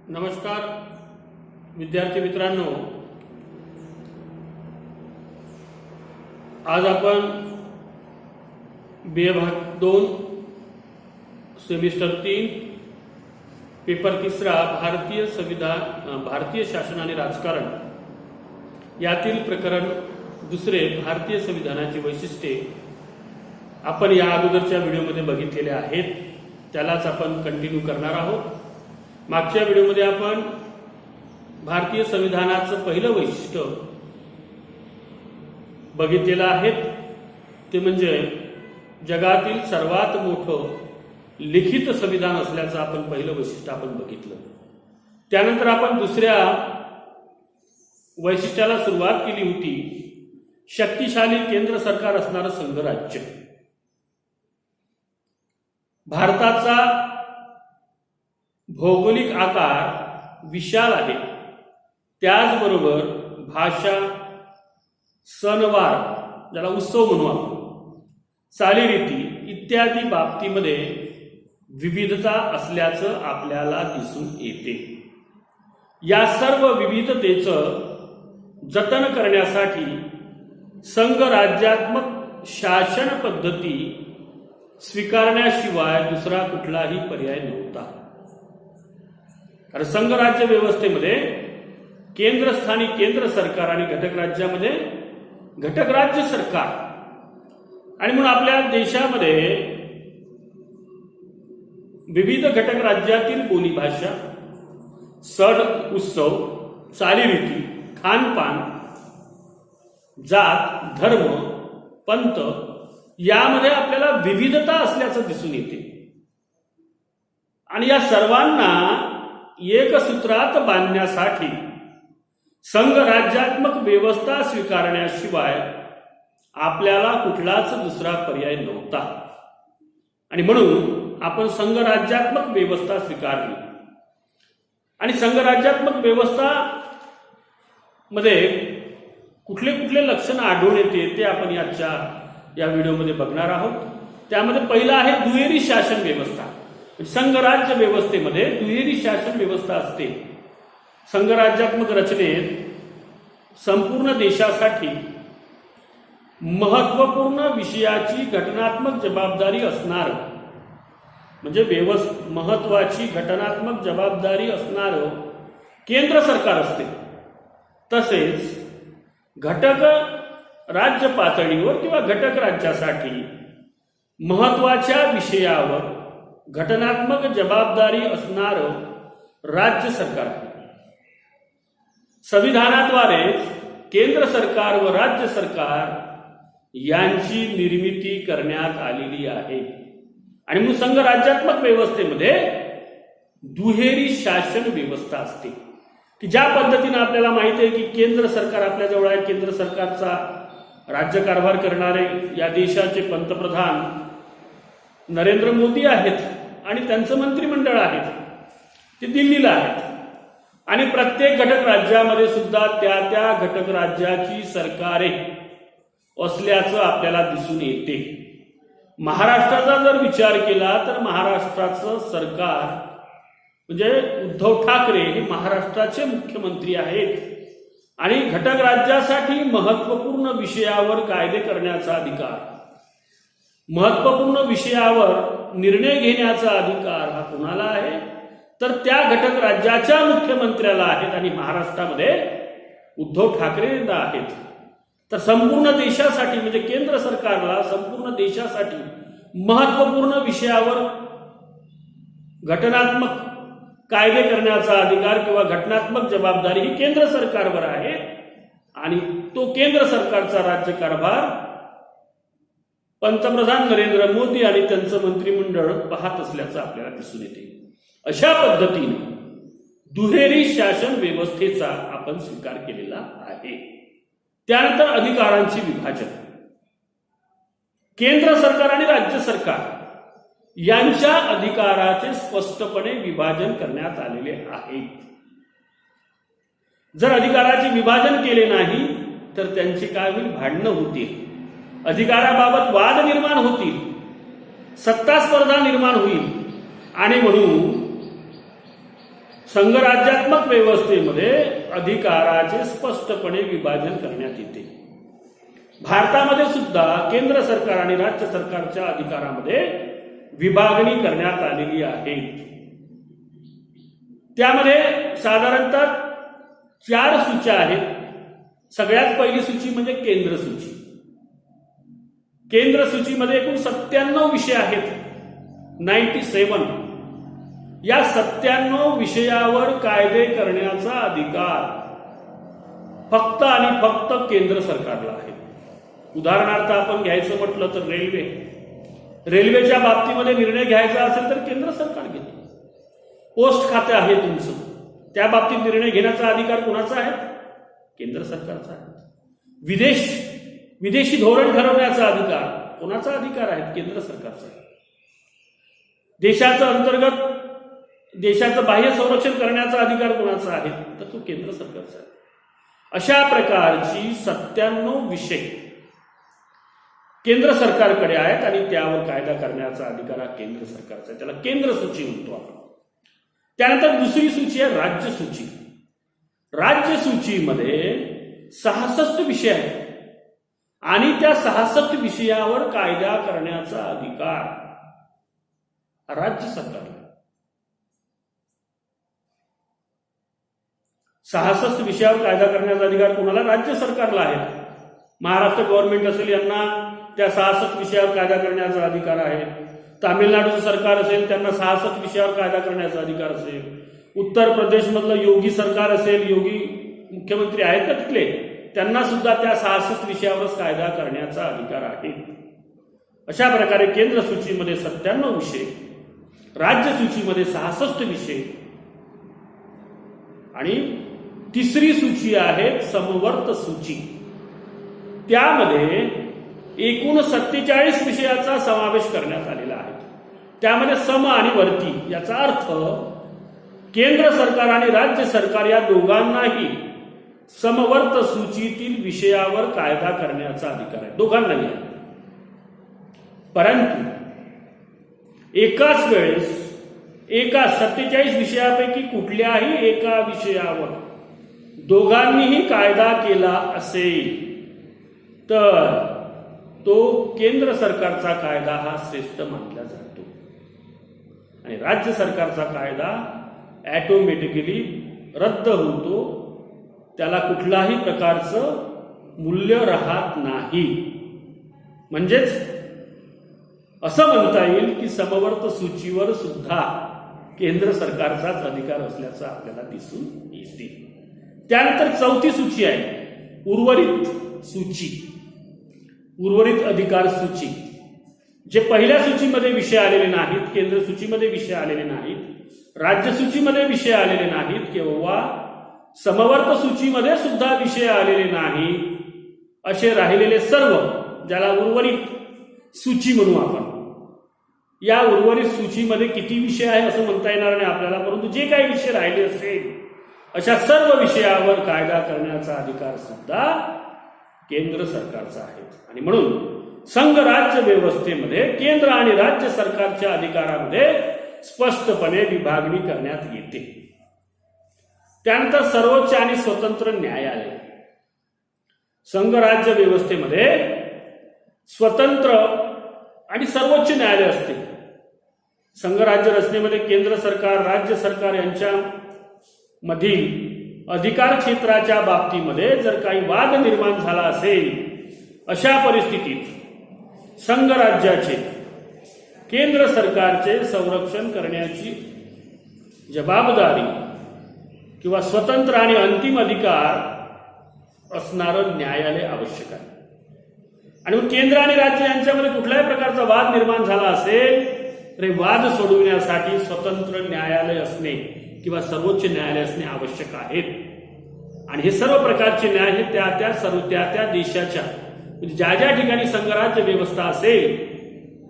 नमस्कार विद्यार्थी मित्रांनो, आज आपण BA भाग 2 सेमिस्टर 3 पेपर 3 भारतीय संविधान, भारतीय शासन आणि राजकारण यातील प्रकरण 2 भारतीय संविधानाची वैशिष्ट्ये आपण या अगोदरच्या व्हिडिओमध्ये बघितलेले आहेत. त्यालाच आपण कंटिन्यू करणार आहोत. मागच्या व्हिडिओमध्ये आपण भारतीय संविधानाचं पहिलं वैशिष्ट्य बघितलेलं आहे, ते म्हणजे जगातील सर्वात मोठं लिखित संविधान असल्याचं आपण पहिलं वैशिष्ट्य आपण बघितलं. त्यानंतर आपण दुसऱ्या वैशिष्ट्याला सुरुवात केली होती, शक्तिशाली केंद्र सरकार असणारं संघराज्य. भारताचा भौगोलिक आकार विशाल आहे, त्याचबरोबर भाषा, सणवार, ज्याला उत्सव म्हणू आपण, चालीरीती इत्यादी बाबतीमध्ये विविधता असल्याचं आपल्याला दिसून येते. या सर्व विविधतेचं जतन करण्यासाठी संघराज्यात्मक शासन पद्धती स्वीकारण्याशिवाय दुसरा कुठलाही पर्याय नव्हता. कारण संघराज्य व्यवस्थेमध्ये केंद्रस्थानी केंद्र सरकार आणि घटक राज्यामध्ये घटक राज्य सरकार, आणि म्हणून आपल्या देशामध्ये विविध घटक राज्यातील बोलीभाषा, सण उत्सव, चालीरीती, खानपान, जात, धर्म, पंथ यामध्ये आपल्याला विविधता असल्याचं दिसून येते. आणि या सर्वांना एक सूत्रात बांधण्यासाठी संघराज्यात्मक व्यवस्था स्वीकारण्याशिवाय आपल्याला कुठलाच दुसरा पर्याय नव्हता. आणि म्हणून आपण संघराज्यात्मक व्यवस्था स्वीकारली. आणि संघराज्यात्मक व्यवस्था मध्ये कुठले कुठले लक्षण आढळून येते ते आपण या व्हिडिओमध्ये बघणार आहोत. त्यामध्ये पहिला आहे दुहेरी शासन व्यवस्था. संघराज्य व्यवस्थेमध्ये दुहेरी शासन व्यवस्था असते. संघराज्यात्मक रचनेत संपूर्ण देशासाठी महत्त्वपूर्ण विषयाची घटनात्मक जबाबदारी असणार, म्हणजे महत्त्वाची घटनात्मक जबाबदारी असणार केंद्र सरकार असते. तसेच घटक राज्य पातळीवर किंवा घटक राज्यासाठी महत्त्वाच्या विषयावर घटनात्मक जबाबदारी असणार राज्य सरकार. संविधानाद्वारेच केंद्र सरकार व राज्य सरकार यांची निर्मिती करण्यात आलेली आहे. आणि म्हणून संघराज्यात्मक व्यवस्थेमध्ये दुहेरी शासन व्यवस्था असते, की ज्या पद्धतीने आपल्याला माहिती आहे की केंद्र सरकार आपल्याजवळ आहे. केंद्र सरकारचा राज्यकारभार करणारे या देशाचे पंतप्रधान नरेंद्र मोदी आहेत आणि त्यांचं मंत्रिमंडळ आहेत, ते दिल्लीला आहेत. आणि प्रत्येक घटक राज्यामध्ये सुद्धा त्या घटक राज्याची सरकारे असल्याचं आपल्याला दिसून येते. महाराष्ट्राचा जर विचार केला तर महाराष्ट्राचं सरकार म्हणजे उद्धव ठाकरे हे महाराष्ट्राचे मुख्यमंत्री आहेत. आणि घटक राज्यासाठी महत्त्वपूर्ण विषयावर कायदे करण्याचा अधिकार, महत्त्वपूर्ण विषयावर निर्णय घेण्याचा अधिकार हा कुणाला आहे, तर त्या घटक राज्याच्या मुख्यमंत्र्याला आहेत. आणि महाराष्ट्रामध्ये उद्धव ठाकरेंना आहेत. तर संपूर्ण देशासाठी म्हणजे केंद्र सरकारला संपूर्ण देशासाठी महत्त्वपूर्ण विषयावर घटनात्मक कायदे करण्याचा अधिकार किंवा घटनात्मक जबाबदारी ही केंद्र सरकारवर आहे. आणि तो केंद्र सरकारचा राज्यकारभार पंतप्रधान नरेंद्र मोदी आणि त्यांचं मंत्रिमंडळ पाहत असल्याचं आपल्याला दिसून येते. अशा पद्धतीने दुहेरी शासन व्यवस्थेचा आपण स्वीकार केलेला आहे. त्यानंतर अधिकारांची विभाजन. केंद्र सरकार आणि राज्य सरकार यांच्या अधिकाराचे स्पष्टपणे विभाजन करण्यात आलेले आहे. जर अधिकाराचे विभाजन केले नाही तर त्यांची काय होईल, भांडणं होतील, अधिकाराबाबत वाद निर्माण होतील, सत्ता स्पर्धा निर्माण होईल. आणि म्हणून संघराज्यात्मक व्यवस्थेमध्ये अधिकाराचे स्पष्टपणे विभाजन करण्यात येते. भारतामध्ये सुद्धा केंद्र सरकार आणि राज्य सरकारच्या अधिकारामध्ये विभागणी करण्यात आलेली आहे. त्यामध्ये साधारणतः 4 सूच्या आहेत. सगळ्यात पहिली सूची म्हणजे केंद्र सूची. केंद्र सूचीमध्ये एकूण 97 विषय आहेत. 97. या 97 विषयावर कायदे करण्याचा अधिकार फक्त आणि फक्त केंद्र सरकारला आहे. उदाहरणार्थ आपण घ्यायचं म्हटलं तर रेल्वेच्या बाबतीमध्ये निर्णय घ्यायचा असेल तर केंद्र सरकार घेते. पोस्ट खाते आहे तुमचं, त्या बाबतीत निर्णय घेण्याचा अधिकार कोणाचा आहे? केंद्र सरकारचा आहे. विदेशी धोरण ठरवण्याचा अधिकार कोणाचा अधिकार आहे? केंद्र सरकारचा आहे. देशाचं बाह्य संरक्षण करण्याचा अधिकार कोणाचा आहे? तर तो केंद्र सरकारचा आहे. अशा प्रकारची 97 विषय केंद्र सरकारकडे आहेत आणि त्यावर कायदा करण्याचा अधिकार हा केंद्र सरकारचा आहे. त्याला केंद्र सूची म्हणतो आपण. त्यानंतर दुसरी सूची आहे राज्य सूची. राज्य सूचीमध्ये 66 विषय आहेत आणि त्या 66 विषयावर कायदा करण्याचा अधिकार राज्य सरकारला. 66 विषयावर कायदा करण्याचा अधिकार कोणाला? राज्य सरकारला आहे. महाराष्ट्र गव्हर्नमेंट असेल यांना त्या 66 विषयावर कायदा करण्याचा अधिकार आहे. तामिळनाडूचं सरकार असेल त्यांना 66 विषयावर कायदा करण्याचा अधिकार असेल. उत्तर प्रदेशमधलं योगी सरकार असेल, योगी मुख्यमंत्री आहेत का तिथले, त्यांना सुद्धा त्या 66 विषयावरच कायदा करण्याचा अधिकार आहे. अशा प्रकारे केंद्र सूचीमध्ये 97 विषय, राज्य सूचीमध्ये 66 विषय आणि तिसरी सूची आहे समवर्त सूची. त्यामध्ये एकूण 47 विषयाचा समावेश करण्यात आलेला आहे. त्यामध्ये सम आणि वर्ती याचा अर्थ केंद्र सरकार आणि राज्य सरकार या दोघांनाही समवर्त सूचीतील विषयावर कायदा करण्याचा अधिकार आहे. दोघांनाही आहे. परंतु एकाच वेळेस 47 विषयापैकी कुठल्याही एका विषयावर दोघांनीही कायदा केला असेल तर तो केंद्र सरकारचा कायदा हा श्रेष्ठ मानला जातो आणि राज्य सरकारचा कायदा ऑटोमॅटिकली रद्द होतो. त्याला कुठलाही प्रकारचं मूल्य राहत नाही. म्हणजेच असं म्हणता येईल की समवर्त सूचीवर सुद्धा केंद्र सरकारचाच अधिकार असल्याचं आपल्याला दिसून येते. त्यानंतर चौथी सूची आहे उर्वरित सूची, उर्वरित अधिकार सूची. जे पहिल्या सूचीमध्ये विषय आलेले नाहीत, केंद्र सूचीमध्ये विषय आलेले नाहीत, राज्य सूचीमध्ये विषय आलेले नाहीत किंवा समवर्त सूचीमध्ये सुद्धा विषय आलेले नाहीत, असे राहिलेले सर्व, ज्याला उर्वरित सूची म्हणू आपण, या उर्वरित सूचीमध्ये किती विषय आहे असं म्हणता येणार नाही आपल्याला, परंतु जे काही विषय राहिले असेल अशा सर्व विषयावर कायदा करण्याचा अधिकार सुद्धा केंद्र सरकारचा आहे. आणि म्हणून संघ राज्य व्यवस्थेमध्ये केंद्र आणि राज्य सरकारच्या अधिकारामध्ये स्पष्टपणे विभागणी करण्यात येते. त्यानंतर सर्वोच्च आणि स्वतंत्र न्यायालय. संघ राज्य व्यवस्थेमध्ये स्वतंत्र आणि सर्वोच्च न्यायालय असते. संघ राज्य रचनेमध्ये केंद्र सरकार, राज्य सरकार यांच्या मधील अधिकार क्षेत्राच्या बाबतीमध्ये जर काही वाद निर्माण झाला असेल, अशा परिस्थितीत संघ राज्याचे केंद्र सरकारचे संरक्षण करण्याची जबाबदारी किंवा स्वतंत्र आणि अंतिम अधिकार असणारं न्यायालय आवश्यक आहे. आणि केंद्र आणि राज्य यांच्यामध्ये कुठल्याही प्रकारचा वाद निर्माण झाला असेल तर वाद सोडविण्यासाठी स्वतंत्र न्यायालय असणे किंवा सर्वोच्च न्यायालय असणे आवश्यक आहेत. आणि हे सर्व प्रकारचे न्याय हे त्या देशाच्या, म्हणजे ज्या ज्या ठिकाणी संघराज्य व्यवस्था असेल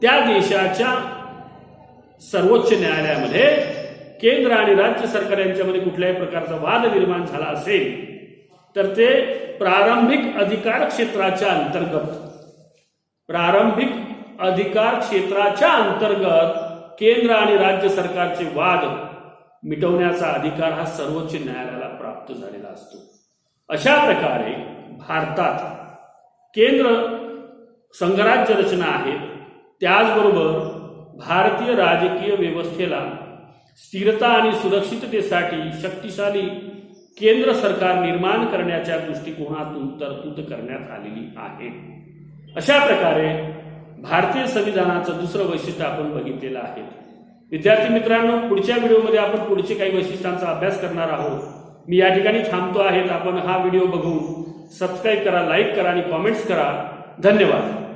त्या देशाच्या सर्वोच्च न्यायालयामध्ये केंद्र आणि राज्य सरकार यांच्यामध्ये कुठल्याही प्रकारचा वाद निर्माण झाला असेल तर ते प्रारंभिक अधिकार क्षेत्राच्या अंतर्गत केंद्र आणि राज्य सरकारचे वाद मिटवण्याचा अधिकार हा सर्वोच्च न्यायालयाला प्राप्त झालेला असतो. अशा प्रकारे भारतात केंद्र संघराज्य रचना आहे. त्याचबरोबर भारतीय राजकीय व्यवस्थेला स्थिरता आणि सुरक्षिततेसाठी शक्तिशाली केंद्र सरकार निर्माण करण्याच्या दृष्टिकोनातून तरतूद करण्यात आलेली आहे. अशा प्रकारे भारतीय संविधानाचं दुसरं वैशिष्ट्य आपण बघितलेलं आहे. विद्यार्थी मित्रांनो, पुढच्या व्हिडिओमध्ये आपण पुढचे काही वैशिष्ट्यांचा अभ्यास करणार आहोत. मी या ठिकाणी थांबतो आहे. आपण हा व्हिडिओ बघून सबस्क्राईब करा, लाईक करा आणि कॉमेंट्स करा. धन्यवाद.